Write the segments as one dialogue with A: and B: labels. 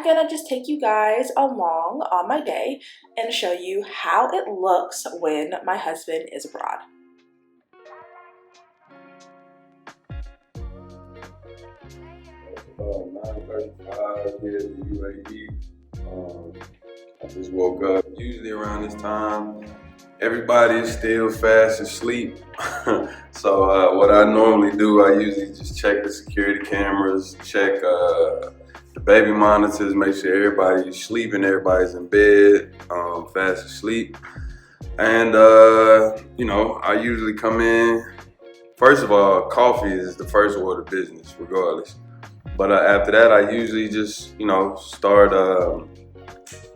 A: gonna just take you guys along on my day and show you how it looks when my husband is abroad.
B: About 9:35 here in the UAE. I just woke up. Usually around this time, everybody is still fast asleep. So what I normally do, I usually just check the security cameras, check the baby monitors, make sure everybody's sleeping, everybody's in bed, fast asleep. And I usually come in. First of all, coffee is the first order of business, regardless. But after that, I usually just,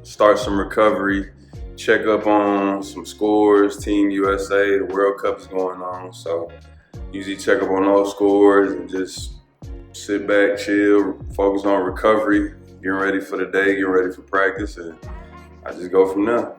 B: start some recovery, check up on some scores, Team USA, the World Cup is going on. So usually check up on those scores and just sit back, chill, focus on recovery, getting ready for the day, getting ready for practice, and I just go from there.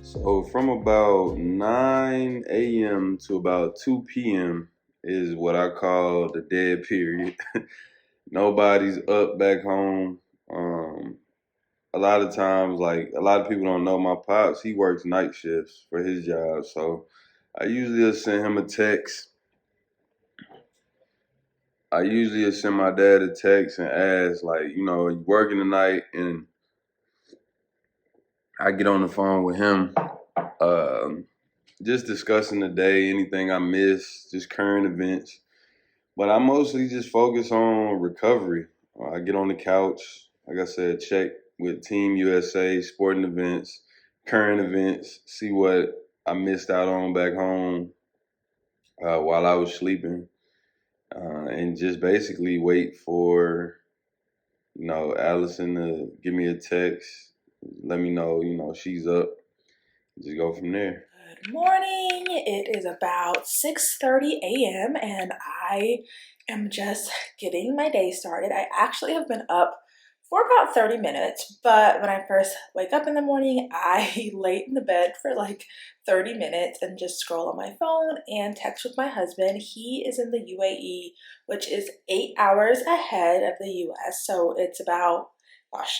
B: So from about 9 a.m. to about 2 p.m. is what I call the dead period. Nobody's up back home. A lot of times, like a lot of people don't know, my pops, he works night shifts for his job. So I usually just send him a text. I usually just send my dad a text and ask, like, are you working tonight? And I get on the phone with him. Just discussing the day, anything I missed, just current events. But I mostly just focus on recovery. I get on the couch, like I said, check with Team USA, sporting events, current events, see what I missed out on back home while I was sleeping, and just basically wait for, Allison to give me a text, let me know, she's up, just go from there.
A: Good morning. It is about 6:30 a.m. and I am just getting my day started. I actually have been up for about 30 minutes, but when I first wake up in the morning, I lay in the bed for like 30 minutes and just scroll on my phone and text with my husband. He is in the UAE, which is 8 hours ahead of the US, so it's about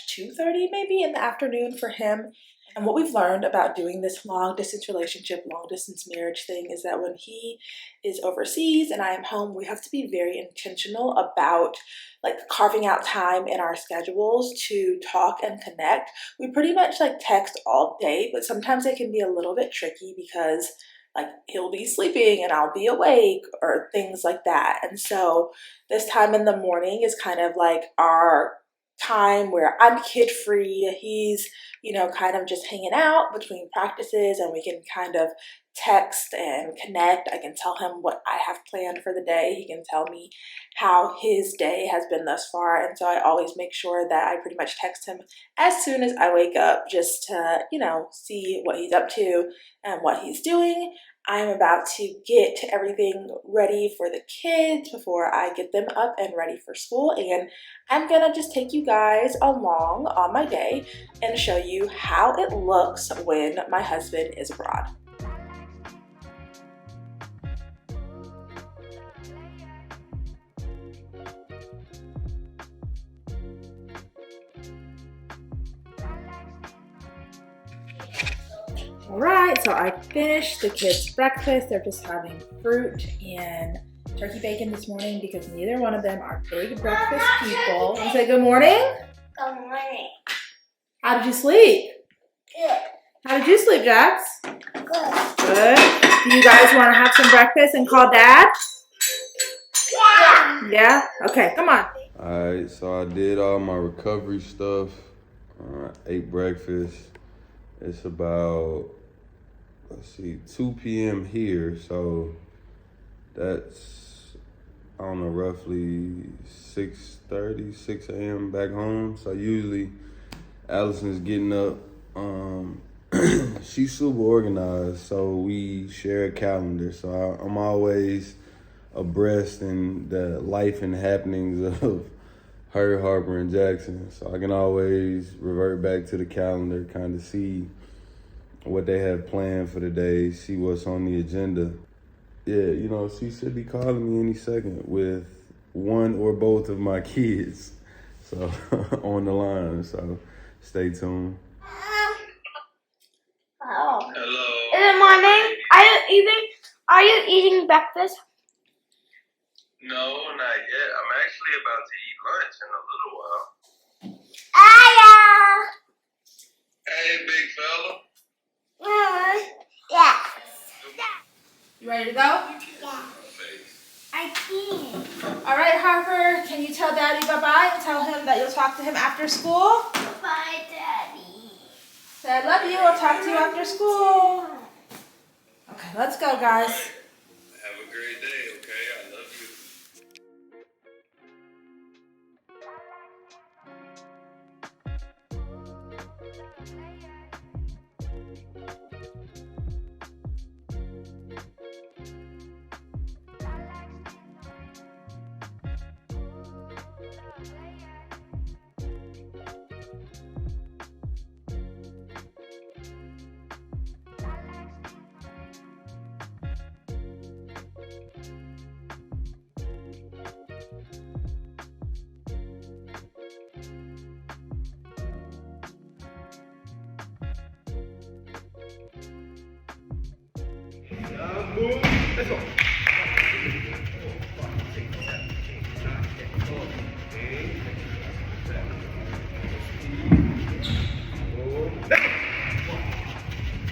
A: 2:30 maybe in the afternoon for him. And what we've learned about doing this long distance relationship, long distance marriage thing is that when he is overseas and I am home, we have to be very intentional about like carving out time in our schedules to talk and connect. We pretty much like text all day, but sometimes it can be a little bit tricky because like he'll be sleeping and I'll be awake or things like that. And so this time in the morning is kind of like our time where I'm kid free. He's, kind of just hanging out between practices and we can kind of text and connect. I can tell him what I have planned for the day. He can tell me how his day has been thus far. And so I always make sure that I pretty much text him as soon as I wake up just to, see what he's up to and what he's doing. I'm about to get everything ready for the kids before I get them up and ready for school. And I'm gonna just take you guys along on my day and show you how it looks when my husband is abroad. All right, so I finished the kids' breakfast. They're just having fruit and turkey bacon this morning because neither one of them are big breakfast people. You say good morning?
C: Good morning.
A: How did you sleep?
C: Good.
A: How did you sleep, Jax?
C: Good.
A: Good. Do you guys want to have some breakfast and call Dad?
C: Yeah.
A: Yeah? Okay, come on.
B: All right, so I did all my recovery stuff, ate breakfast. It's about, 2 p.m. here, so that's, roughly 6:30, 6 a.m. back home. So usually Allison's getting up. She's super organized, so we share a calendar. So I'm always abreast in the life and happenings of her, Harper, and Jackson. So I can always revert back to the calendar, kind of see what they have planned for the day, see what's on the agenda. Yeah, she should be calling me any second with one or both of my kids. So on the line. So stay tuned.
C: Oh.
B: Hello.
C: Is it morning? Are you eating breakfast?
B: No, not yet. I'm actually about to eat lunch in a little while.
C: Aya!
B: Hey, big fella.
C: Yes.
A: You ready to go?
C: Yeah. I can't.
A: All right, Harper, can you tell Daddy bye-bye and tell him that you'll talk to him after school?
C: Bye, Daddy.
A: Say, I love you. I'll talk to you after school. Okay, let's go, guys.
B: Have a great day, okay? I love you.
D: Let's go.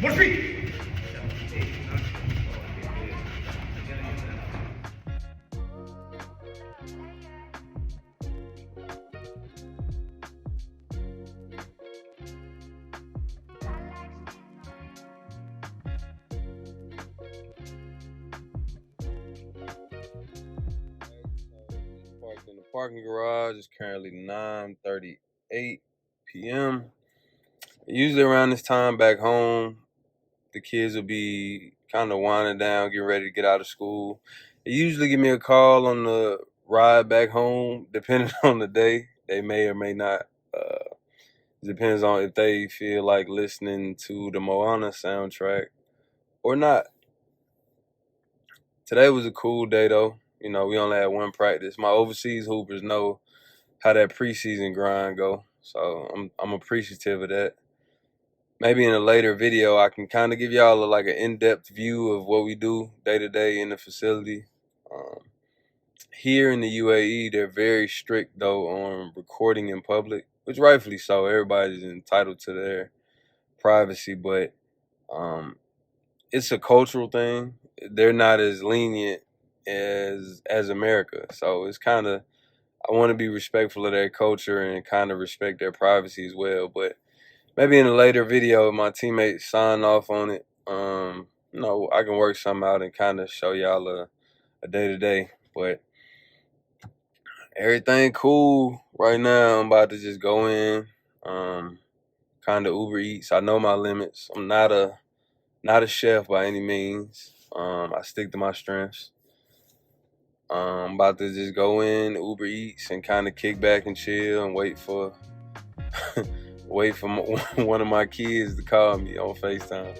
D: More speed.
B: Parked in the parking garage. It's currently 9:38 p.m. Usually around this time back home, the kids will be kind of winding down, getting ready to get out of school. They usually give me a call on the ride back home, depending on the day. They may or may not. It depends on if they feel like listening to the Moana soundtrack or not. Today was a cool day though. We only had one practice. My overseas hoopers know how that preseason grind go, so I'm appreciative of that. Maybe in a later video, I can kind of give y'all like an in-depth view of what we do day to day in the facility. Um, Here in the UAE, they're very strict though on recording in public, which rightfully so. Everybody's entitled to their privacy, but um, it's a cultural thing. They're not as lenient as America, so it's kind of, I want to be respectful of their culture and kind of respect their privacy as well. But maybe in a later video, my teammates sign off on it. I can work something out and kind of show y'all a day to day. But everything cool right now. I'm about to just go in, kind of Uber Eats. I know my limits. I'm not a chef by any means. I stick to my strengths. I'm about to just go in Uber Eats and kind of kick back and chill and wait for one of my kids to call me on FaceTime.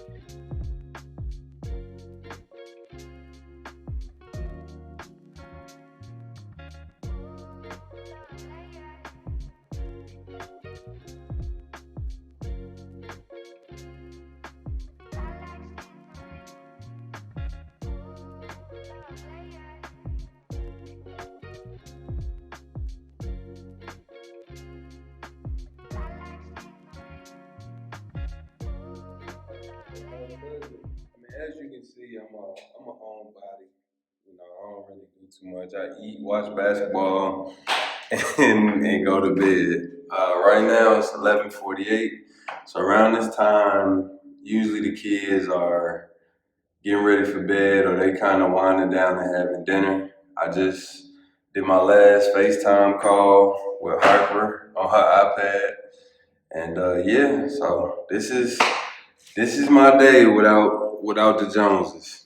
B: As you can see, I'm a homebody. I don't really do too much. I eat, watch basketball, and go to bed. Right now it's 11:48. So around this time, usually the kids are getting ready for bed or they kind of winding down and having dinner. I just did my last FaceTime call with Harper on her iPad, and yeah. So this is my day without the Joneses.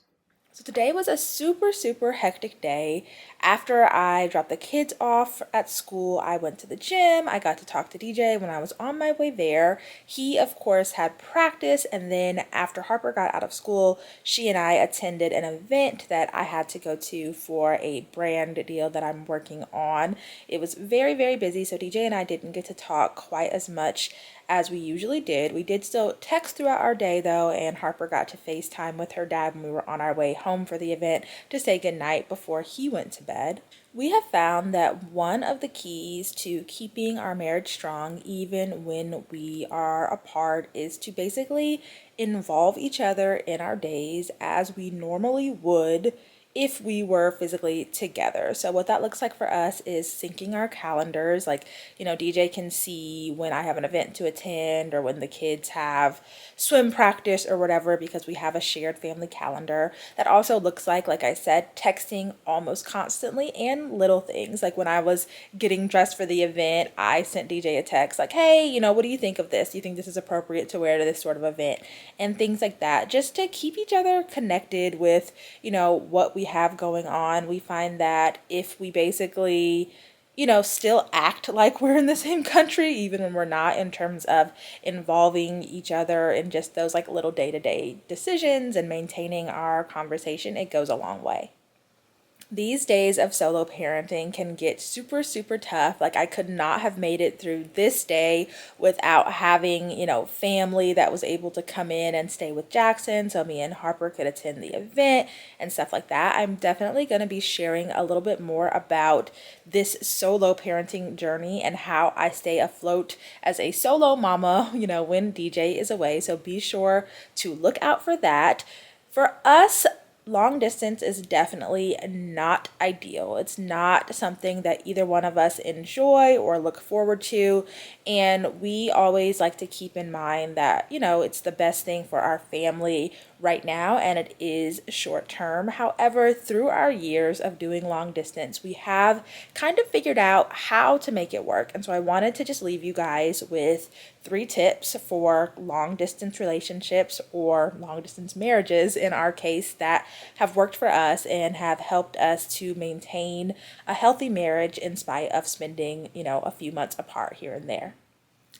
A: So today was a super hectic day. After I dropped the kids off at school, I went to the gym. I got to talk to DJ when I was on my way there. He, of course, had practice, and then after Harper got out of school, she and I attended an event that I had to go to for a brand deal that I'm working on. It was very busy, so DJ and I didn't get to talk quite as much as we usually did. We did still text throughout our day though, and Harper got to FaceTime with her dad when we were on our way home for the event to say goodnight before he went to bed. We have found that one of the keys to keeping our marriage strong, even when we are apart, is to basically involve each other in our days as we normally would if we were physically together. So what that looks like for us is syncing our calendars. Like, DJ can see when I have an event to attend or when the kids have swim practice or whatever, because we have a shared family calendar. That also looks like I said, texting almost constantly, and little things. Like when I was getting dressed for the event, I sent DJ a text like, hey, what do you think of this? Do you think this is appropriate to wear to this sort of event? And things like that, just to keep each other connected with, what we have going on. We find that if we basically still act like we're in the same country, even when we're not, in terms of involving each other in just those like little day-to-day decisions and maintaining our conversation, it goes a long way. These days of solo parenting can get super tough. Like I could not have made it through this day without having, family that was able to come in and stay with Jackson so me and Harper could attend the event and stuff like that. I'm definitely going to be sharing a little bit more about this solo parenting journey and how I stay afloat as a solo mama, when DJ is away. So be sure to look out for that. For us, long distance is definitely not ideal. It's not something that either one of us enjoy or look forward to. And we always like to keep in mind that, it's the best thing for our family right now, and it is short term. However, through our years of doing long distance, we have kind of figured out how to make it work. And so I wanted to just leave you guys with 3 tips for long distance relationships or long distance marriages in our case that have worked for us and have helped us to maintain a healthy marriage in spite of spending, a few months apart here and there.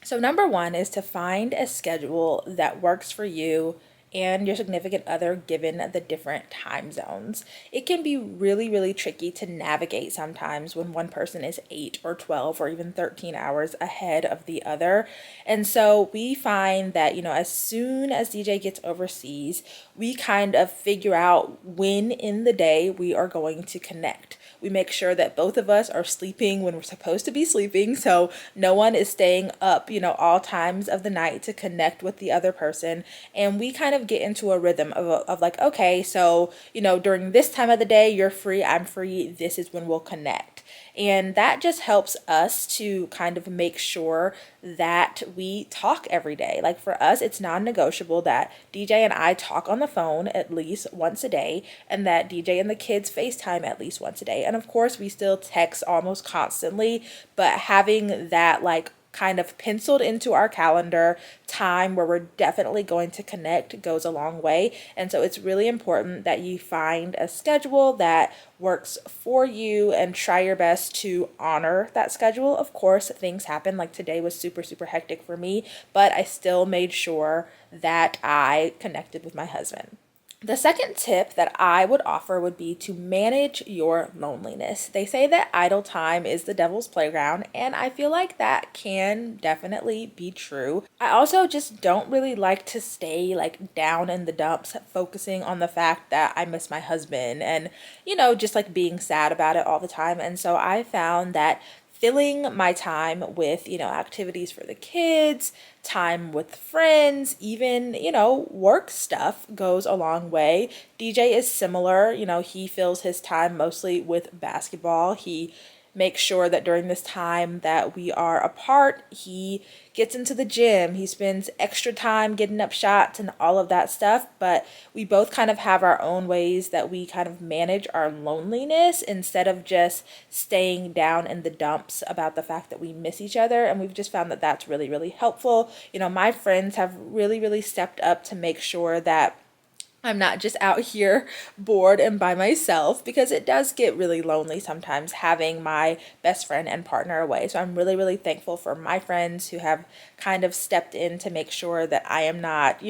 A: So number 1 is to find a schedule that works for you and your significant other given the different time zones. It can be really tricky to navigate sometimes when one person is 8 or 12 or even 13 hours ahead of the other. And so we find that, as soon as DJ gets overseas, we kind of figure out when in the day we are going to connect. We make sure that both of us are sleeping when we're supposed to be sleeping, so no one is staying up, all times of the night to connect with the other person. And we kind of get into a rhythm of like, okay, so, during this time of the day, you're free, I'm free, this is when we'll connect. And that just helps us to kind of make sure that we talk every day. Like for us, it's non-negotiable that DJ and I talk on the phone at least once a day, and that DJ and the kids FaceTime at least once a day. And of course, we still text almost constantly, but having that like kind of penciled into our calendar time where we're definitely going to connect goes a long way. And so it's really important that you find a schedule that works for you and try your best to honor that schedule. Of course, things happen. Like today was super hectic for me, but I still made sure that I connected with my husband. The second tip that I would offer would be to manage your loneliness. They say that idle time is the devil's playground, and I feel like that can definitely be true. I also just don't really like to stay like down in the dumps, focusing on the fact that I miss my husband and, just like being sad about it all the time. And so I found that filling my time with, activities for the kids, time with friends, even, work stuff goes a long way. DJ is similar. He fills his time mostly with basketball. He makes sure that during this time that we are apart, he gets into the gym. He spends extra time getting up shots and all of that stuff. But we both kind of have our own ways that we kind of manage our loneliness instead of just staying down in the dumps about the fact that we miss each other. And we've just found that that's really helpful. My friends have really stepped up to make sure that I'm not just out here bored and by myself, because it does get really lonely sometimes having my best friend and partner away. So I'm really, really thankful for my friends who have kind of stepped in to make sure that I am not,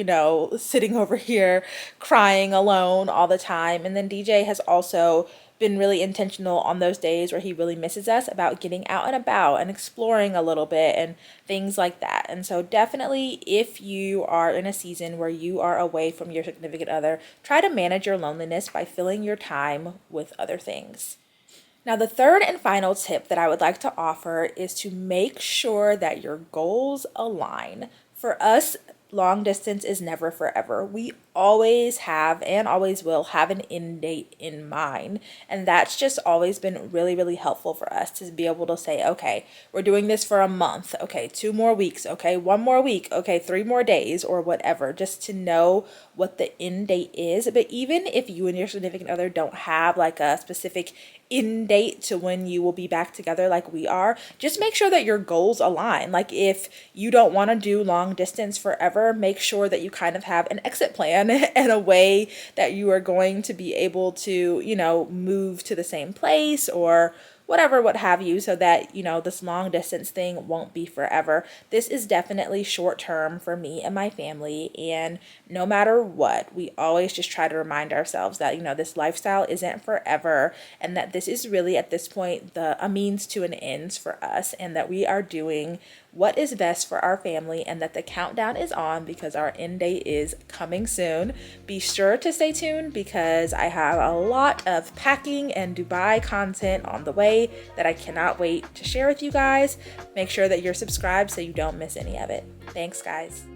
A: sitting over here crying alone all the time. And then DJ has also been really intentional on those days where he really misses us about getting out and about and exploring a little bit and things like that. And so definitely, if you are in a season where you are away from your significant other, try to manage your loneliness by filling your time with other things. Now, the third and final tip that I would like to offer is to make sure that your goals align. For us, long distance is never forever. We always have and always will have an end date in mind. And that's just always been really, really helpful for us to be able to say, okay, we're doing this for a month. Okay, 2 more weeks. Okay, 1 more week. Okay, 3 more days or whatever, just to know what the end date is. But even if you and your significant other don't have like a specific end date to when you will be back together like we are, just make sure that your goals align. Like if you don't want to do long distance forever, make sure that you kind of have an exit plan and a way that you are going to be able to, move to the same place or whatever, what have you, so that, this long distance thing won't be forever. This is definitely short term for me and my family. And no matter what, we always just try to remind ourselves that, this lifestyle isn't forever, and that this is really at this point a means to an ends for us, and that we are doing what is best for our family, and that the countdown is on because our end date is coming soon. Be sure to stay tuned because I have a lot of packing and Dubai content on the way that I cannot wait to share with you guys. Make sure that you're subscribed so you don't miss any of it. Thanks, guys.